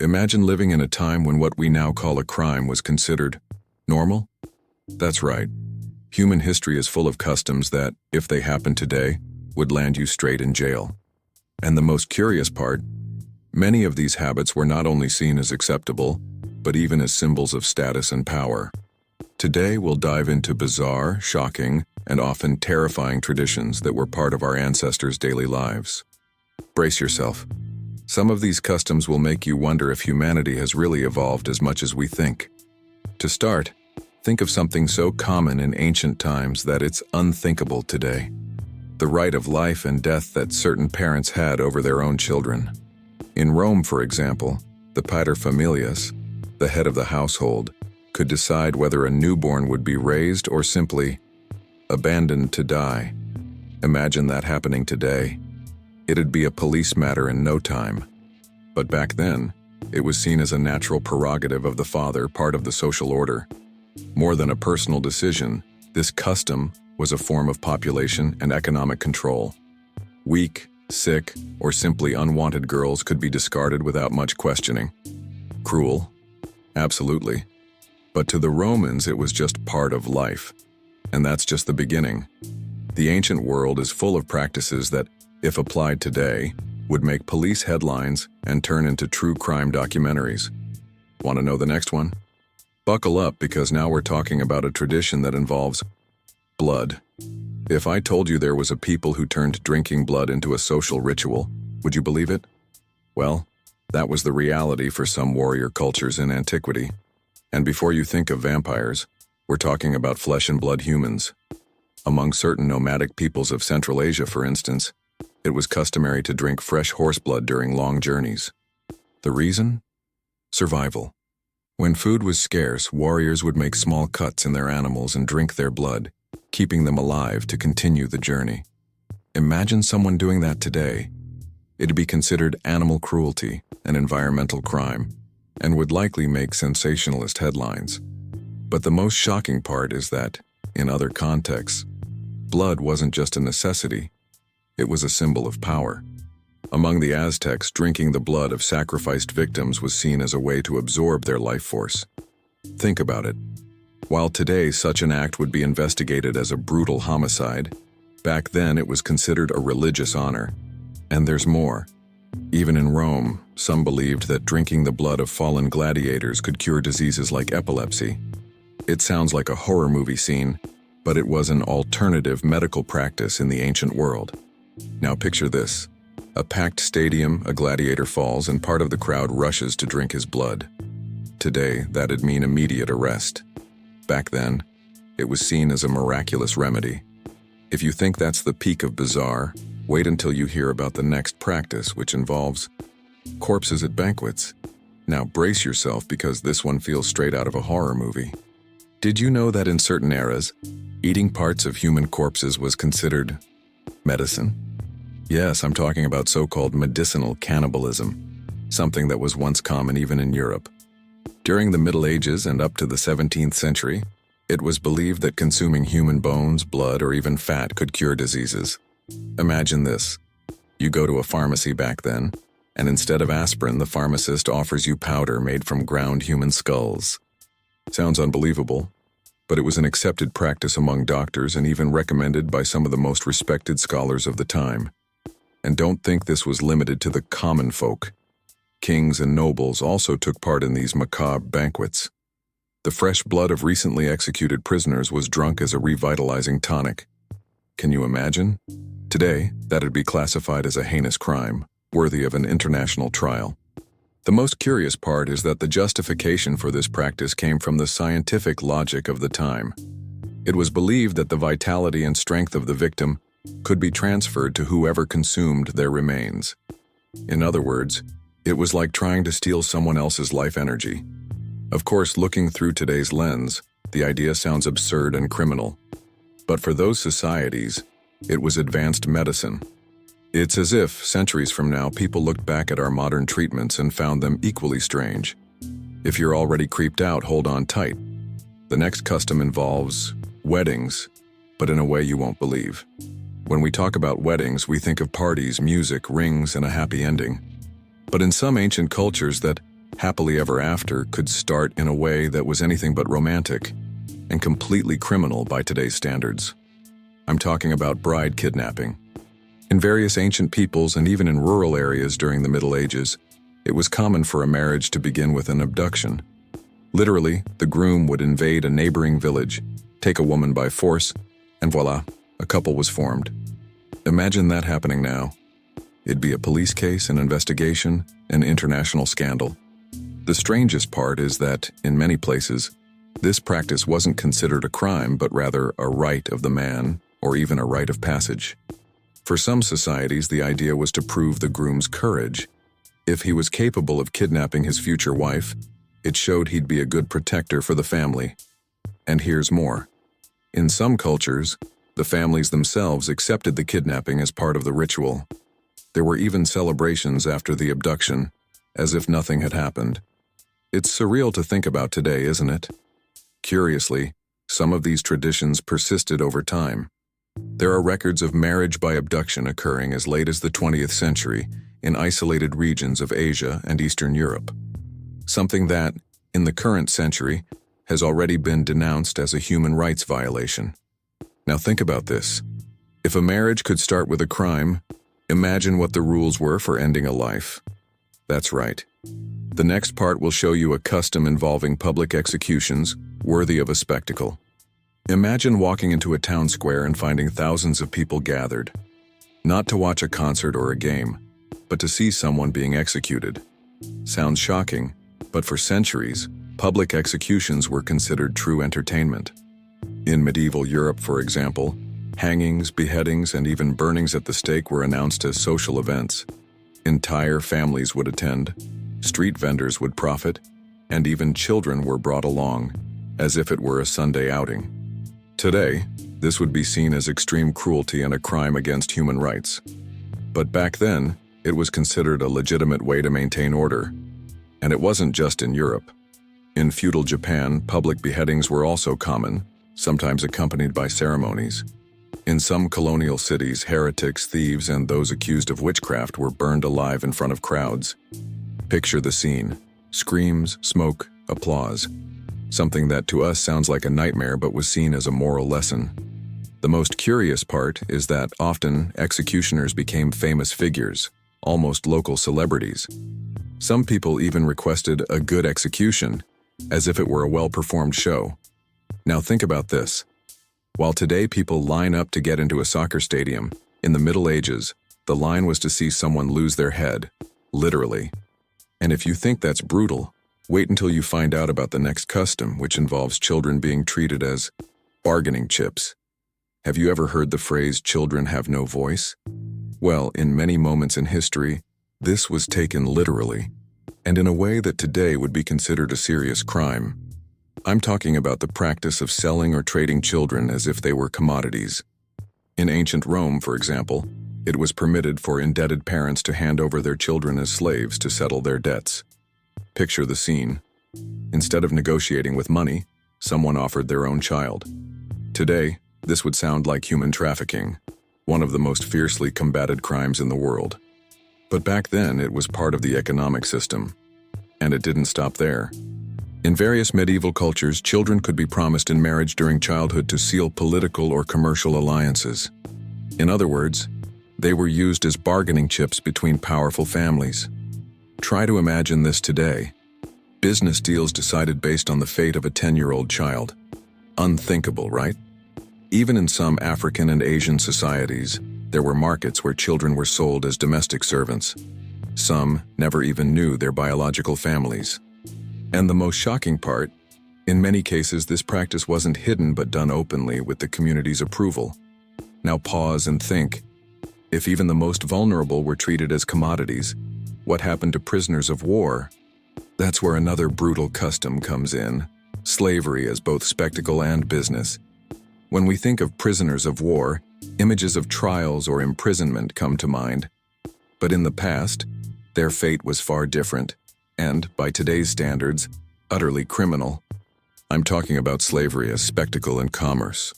Imagine living in a time when what we now call a crime was considered normal? That's right. Human history is full of customs that, if they happened today, would land you straight in jail. And the most curious part, many of these habits were not only seen as acceptable, but even as symbols of status and power. Today we'll dive into bizarre, shocking, and often terrifying traditions that were part of our ancestors' daily lives. Brace yourself. Some of these customs will make you wonder if humanity has really evolved as much as we think. To start, think of something so common in ancient times that it's unthinkable today. The right of life and death that certain parents had over their own children. In Rome, for example, the paterfamilias, the head of the household, could decide whether a newborn would be raised or simply abandoned to die. Imagine that happening today. It'd be a police matter in no time. But back then, it was seen as a natural prerogative of the father, part of the social order. More than a personal decision, this custom was a form of population and economic control. Weak, sick, or simply unwanted girls could be discarded without much questioning. Cruel? Absolutely. But to the Romans, it was just part of life. And that's just the beginning. The ancient world is full of practices that, if applied today, would make police headlines and turn into true crime documentaries. Want to know the next one? Buckle up, because now we're talking about a tradition that involves blood. If I told you there was a people who turned drinking blood into a social ritual, would you believe it? Well, that was the reality for some warrior cultures in antiquity. And before you think of vampires, we're talking about flesh and blood humans. Among certain nomadic peoples of Central Asia, for instance, it was customary to drink fresh horse blood during long journeys. The reason? Survival. When food was scarce, warriors would make small cuts in their animals and drink their blood, keeping them alive to continue the journey. Imagine someone doing that today. It'd be considered animal cruelty, an environmental crime, and would likely make sensationalist headlines. But the most shocking part is that, in other contexts, blood wasn't just a necessity, it was a symbol of power. Among the Aztecs, drinking the blood of sacrificed victims was seen as a way to absorb their life force. Think about it. While today such an act would be investigated as a brutal homicide, back then it was considered a religious honor. And there's more. Even in Rome, some believed that drinking the blood of fallen gladiators could cure diseases like epilepsy. It sounds like a horror movie scene, but it was an alternative medical practice in the ancient world. Now picture this. A packed stadium, a gladiator falls, and part of the crowd rushes to drink his blood. Today, that'd mean immediate arrest. Back then, it was seen as a miraculous remedy. If you think that's the peak of bizarre, wait until you hear about the next practice, which involves corpses at banquets. Now brace yourself, because this one feels straight out of a horror movie. Did you know that in certain eras, eating parts of human corpses was considered medicine? Yes, I'm talking about so-called medicinal cannibalism, something that was once common even in Europe. During the Middle Ages and up to the 17th century, it was believed that consuming human bones, blood, or even fat could cure diseases. Imagine this. You go to a pharmacy back then, and instead of aspirin, the pharmacist offers you powder made from ground human skulls. Sounds unbelievable, but it was an accepted practice among doctors and even recommended by some of the most respected scholars of the time. And don't think this was limited to the common folk. Kings and nobles also took part in these macabre banquets. The fresh blood of recently executed prisoners was drunk as a revitalizing tonic. Can you imagine? Today, that'd be classified as a heinous crime, worthy of an international trial. The most curious part is that the justification for this practice came from the scientific logic of the time. It was believed that the vitality and strength of the victim could be transferred to whoever consumed their remains. In other words, it was like trying to steal someone else's life energy. Of course, looking through today's lens, the idea sounds absurd and criminal. But for those societies, it was advanced medicine. It's as if, centuries from now, people looked back at our modern treatments and found them equally strange. If you're already creeped out, hold on tight. The next custom involves weddings, but in a way you won't believe. When we talk about weddings, we think of parties, music, rings, and a happy ending. But in some ancient cultures, that happily ever after could start in a way that was anything but romantic and completely criminal by today's standards. I'm talking about bride kidnapping. In various ancient peoples and even in rural areas during the Middle Ages, it was common for a marriage to begin with an abduction. Literally, the groom would invade a neighboring village, take a woman by force, and voila, a couple was formed. Imagine that happening now. It'd be a police case, an investigation, an international scandal. The strangest part is that, in many places, this practice wasn't considered a crime, but rather a rite of the man, or even a rite of passage. For some societies, the idea was to prove the groom's courage. If he was capable of kidnapping his future wife, it showed he'd be a good protector for the family. And here's more. In some cultures, the families themselves accepted the kidnapping as part of the ritual. There were even celebrations after the abduction, as if nothing had happened. It's surreal to think about today, isn't it? Curiously, some of these traditions persisted over time. There are records of marriage by abduction occurring as late as the 20th century in isolated regions of Asia and Eastern Europe. Something that, in the current century, has already been denounced as a human rights violation. Now think about this. If a marriage could start with a crime, imagine what the rules were for ending a life. That's right. The next part will show you a custom involving public executions worthy of a spectacle. Imagine walking into a town square and finding thousands of people gathered, not to watch a concert or a game, but to see someone being executed. Sounds shocking, but for centuries, public executions were considered true entertainment. In medieval Europe, for example, hangings, beheadings, and even burnings at the stake were announced as social events. Entire families would attend, street vendors would profit, and even children were brought along, as if it were a Sunday outing. Today, this would be seen as extreme cruelty and a crime against human rights. But back then, it was considered a legitimate way to maintain order. And it wasn't just in Europe. In feudal Japan, public beheadings were also common, sometimes accompanied by ceremonies. In some colonial cities, heretics, thieves, and those accused of witchcraft were burned alive in front of crowds. Picture the scene. Screams, smoke, applause. Something that to us sounds like a nightmare but was seen as a moral lesson. The most curious part is that often executioners became famous figures, almost local celebrities. Some people even requested a good execution, as if it were a well-performed show. Now think about this. While today people line up to get into a soccer stadium, in the Middle Ages, the line was to see someone lose their head, literally. And if you think that's brutal, wait until you find out about the next custom, which involves children being treated as bargaining chips. Have you ever heard the phrase, "children have no voice"? Well, in many moments in history, this was taken literally, and in a way that today would be considered a serious crime. I'm talking about the practice of selling or trading children as if they were commodities. In ancient Rome, for example, it was permitted for indebted parents to hand over their children as slaves to settle their debts. Picture the scene. Instead of negotiating with money, someone offered their own child. Today, this would sound like human trafficking, one of the most fiercely combated crimes in the world. But back then, it was part of the economic system. And it didn't stop there. In various medieval cultures, children could be promised in marriage during childhood to seal political or commercial alliances. In other words, they were used as bargaining chips between powerful families. Try to imagine this today. Business deals decided based on the fate of a 10-year-old child. Unthinkable, right? Even in some African and Asian societies, there were markets where children were sold as domestic servants. Some never even knew their biological families. And the most shocking part, in many cases this practice wasn't hidden but done openly with the community's approval. Now pause and think. If even the most vulnerable were treated as commodities, what happened to prisoners of war? That's where another brutal custom comes in, slavery as both spectacle and business. When we think of prisoners of war, images of trials or imprisonment come to mind. But in the past, their fate was far different, and, by today's standards, utterly criminal. I'm talking about slavery as spectacle and commerce.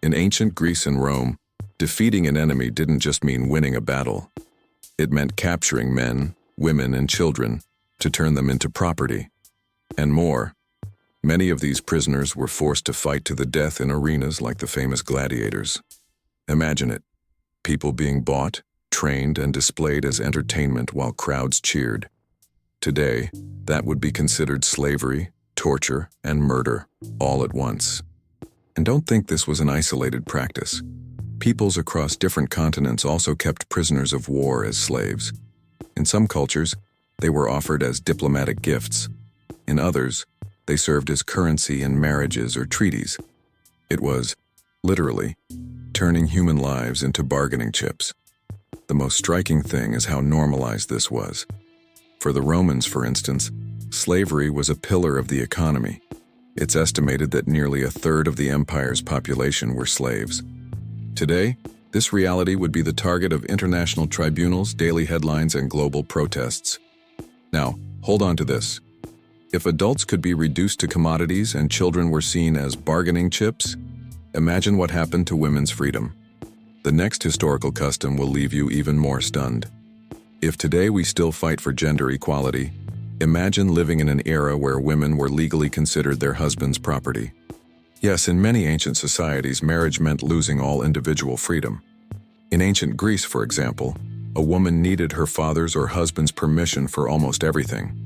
In ancient Greece and Rome, defeating an enemy didn't just mean winning a battle. It meant capturing men, women, and children, to turn them into property, and more. Many of these prisoners were forced to fight to the death in arenas like the famous gladiators. Imagine it, people being bought, trained, and displayed as entertainment while crowds cheered. Today, that would be considered slavery, torture, and murder, all at once. And don't think this was an isolated practice. Peoples across different continents also kept prisoners of war as slaves. In some cultures, they were offered as diplomatic gifts. In others, they served as currency in marriages or treaties. It was, literally, turning human lives into bargaining chips. The most striking thing is how normalized this was. For the Romans, for instance, slavery was a pillar of the economy. It's estimated that nearly a third of the empire's population were slaves. Today, this reality would be the target of international tribunals, daily headlines, and global protests. Now, hold on to this. If adults could be reduced to commodities and children were seen as bargaining chips, imagine what happened to women's freedom. The next historical custom will leave you even more stunned. If today we still fight for gender equality, imagine living in an era where women were legally considered their husband's property. Yes, in many ancient societies, marriage meant losing all individual freedom. In ancient Greece, for example, a woman needed her father's or husband's permission for almost everything.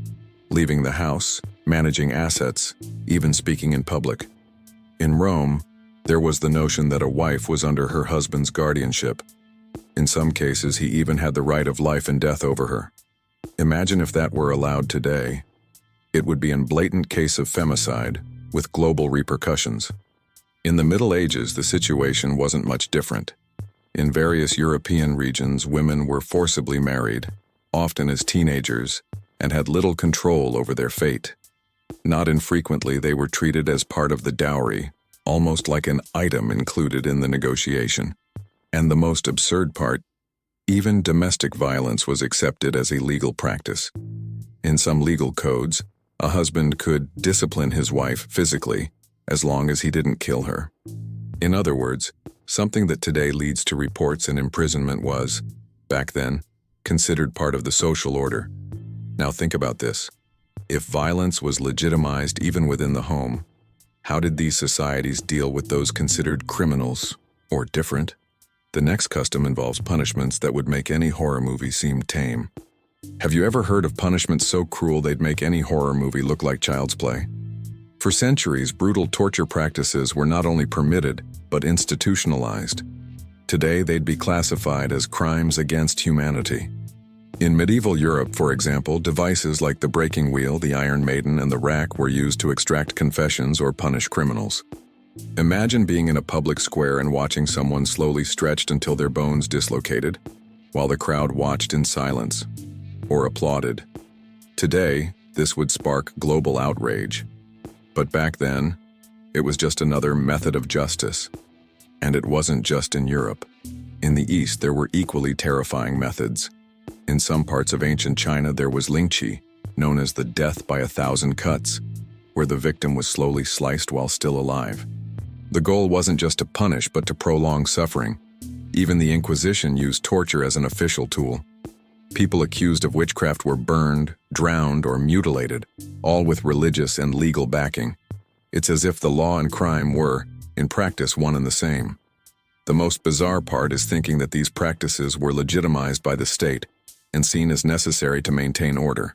Leaving the house, managing assets, even speaking in public. In Rome, there was the notion that a wife was under her husband's guardianship. In some cases, he even had the right of life and death over her. Imagine if that were allowed today. It would be a blatant case of femicide, with global repercussions. In the Middle Ages, the situation wasn't much different. In various European regions, women were forcibly married, often as teenagers, and had little control over their fate. Not infrequently, they were treated as part of the dowry, almost like an item included in the negotiation. And the most absurd part, even domestic violence was accepted as a legal practice. In some legal codes, a husband could discipline his wife physically as long as he didn't kill her. In other words, something that today leads to reports and imprisonment was, back then, considered part of the social order. Now think about this. If violence was legitimized even within the home, how did these societies deal with those considered criminals or different? The next custom involves punishments that would make any horror movie seem tame. Have you ever heard of punishments so cruel they'd make any horror movie look like child's play? For centuries, brutal torture practices were not only permitted, but institutionalized. Today, they'd be classified as crimes against humanity. In medieval Europe, for example, devices like the breaking wheel, the Iron Maiden, and the rack were used to extract confessions or punish criminals. Imagine being in a public square and watching someone slowly stretched until their bones dislocated, while the crowd watched in silence, or applauded. Today, this would spark global outrage. But back then, it was just another method of justice. And it wasn't just in Europe. In the East, there were equally terrifying methods. In some parts of ancient China, there was lingqi, known as the death by 1,000 cuts, where the victim was slowly sliced while still alive. The goal wasn't just to punish, but to prolong suffering. Even the Inquisition used torture as an official tool. People accused of witchcraft were burned, drowned, or mutilated, all with religious and legal backing. It's as if the law and crime were, in practice, one and the same. The most bizarre part is thinking that these practices were legitimized by the state and seen as necessary to maintain order.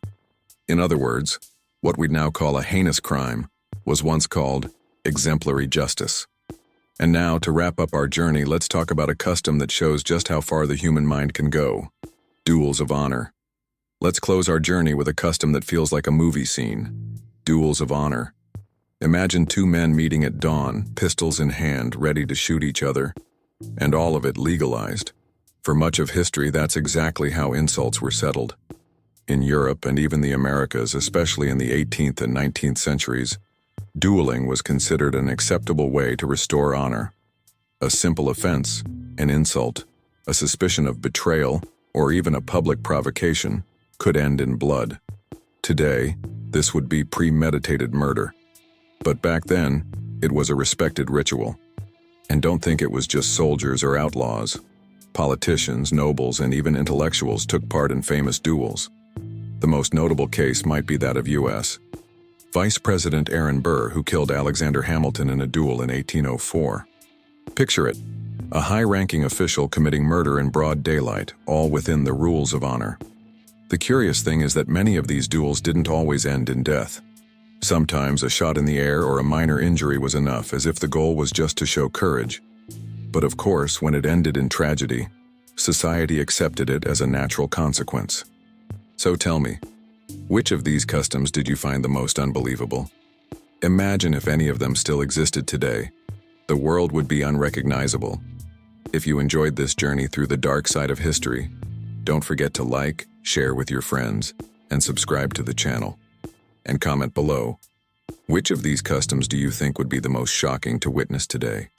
In other words, what we'd now call a heinous crime was once called exemplary justice. And now, to wrap up our journey, let's talk about a custom that shows just how far the human mind can go: duels of honor. Let's close our journey with a custom that feels like a movie scene: duels of honor. Imagine two men meeting at dawn, pistols in hand, ready to shoot each other, and all of it legalized. For much of history, that's exactly how insults were settled. In Europe and even the Americas, especially in the 18th and 19th centuries, dueling was considered an acceptable way to restore honor. A simple offense, an insult, a suspicion of betrayal, or even a public provocation, could end in blood. Today, this would be premeditated murder. But back then, it was a respected ritual. And don't think it was just soldiers or outlaws. Politicians, nobles, and even intellectuals took part in famous duels. The most notable case might be that of U.S. Vice President Aaron Burr, who killed Alexander Hamilton in a duel in 1804. Picture it, a high-ranking official committing murder in broad daylight, all within the rules of honor. The curious thing is that many of these duels didn't always end in death. Sometimes a shot in the air or a minor injury was enough, as if the goal was just to show courage. But of course, when it ended in tragedy, society accepted it as a natural consequence. So tell me, which of these customs did you find the most unbelievable? Imagine if any of them still existed today. The world would be unrecognizable. If you enjoyed this journey through the dark side of history, don't forget to like, share with your friends, and subscribe to the channel. And comment below, which of these customs do you think would be the most shocking to witness today?